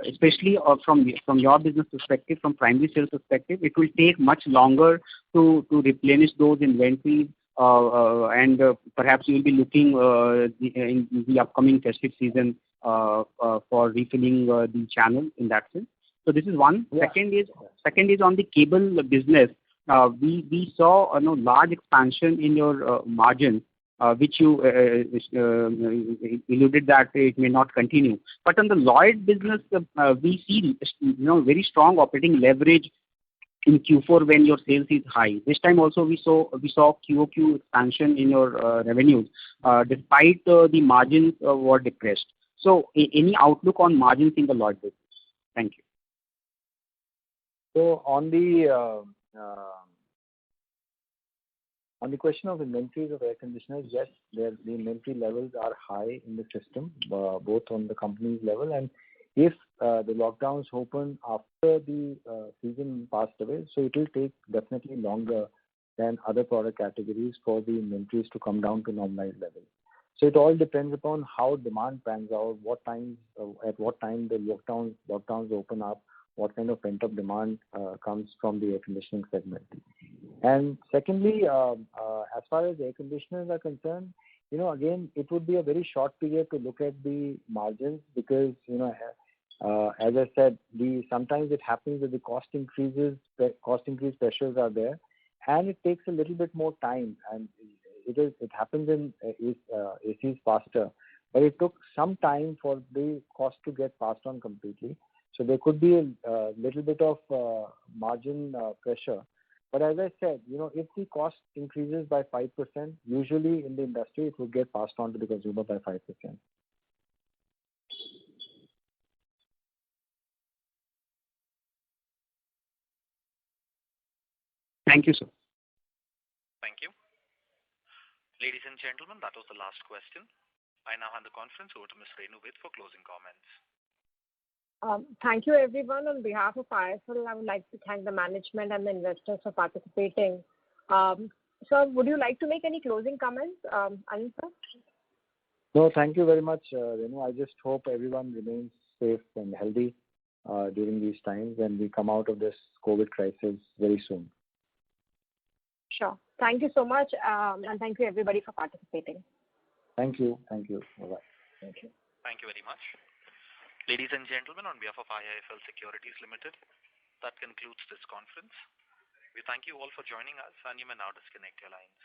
[SPEAKER 10] especially from your business perspective, from primary sales perspective, it will take much longer to replenish those inventories, and perhaps you will be looking in the upcoming festive season for refilling the channel in that sense? So this is one. Yeah. Second is on the cable business. We saw a large expansion in your margins, which you alluded that it may not continue. But on the Lloyd business, we see very strong operating leverage in Q4 when your sales is high. This time also we saw QOQ expansion in your revenues, despite the margins were depressed.
[SPEAKER 13] So any outlook on margins in the Lloyd business? Thank you.
[SPEAKER 3] So on the question of inventories of air conditioners, yes, the inventory levels are high in the system, both on the company's level, and if the lockdowns open after the season passed away, so it will take definitely longer than other product categories for the inventories to come down to normalized levels. So it all depends upon how demand pans out, at what time the lockdowns open up, what kind of pent-up demand comes from the air conditioning segment. And secondly, as far as air conditioners are concerned, again, it would be a very short period to look at the margins because, as I said, sometimes it happens that the cost increase pressures are there, and it takes a little bit more time, and it happens in ACs faster, but it took some time for the cost to get passed on completely. So there could be a little bit of margin pressure. But as I said, if the cost increases by 5%, usually in the industry it will get passed on to the consumer by 5%.
[SPEAKER 13] Thank you, sir.
[SPEAKER 1] Thank you. Ladies and gentlemen, that was the last question. I now hand the conference over to Ms. Renu Baid for closing comments.
[SPEAKER 2] Thank you, everyone. On behalf of IIFL, I would like to thank the management and the investors for participating. Sir, would you like to make any closing comments, Anil sir?
[SPEAKER 3] No, thank you very much, Renu. I just hope everyone remains safe and healthy during these times and we come out of this COVID crisis very soon.
[SPEAKER 2] Sure. Thank you so much, and thank you everybody for participating.
[SPEAKER 3] Thank you. Thank you. Bye-bye.
[SPEAKER 2] Thank you.
[SPEAKER 1] Thank you very much. Ladies and gentlemen, on behalf of IIFL Securities Limited, that concludes this conference. We thank you all for joining us, and you may now disconnect your lines.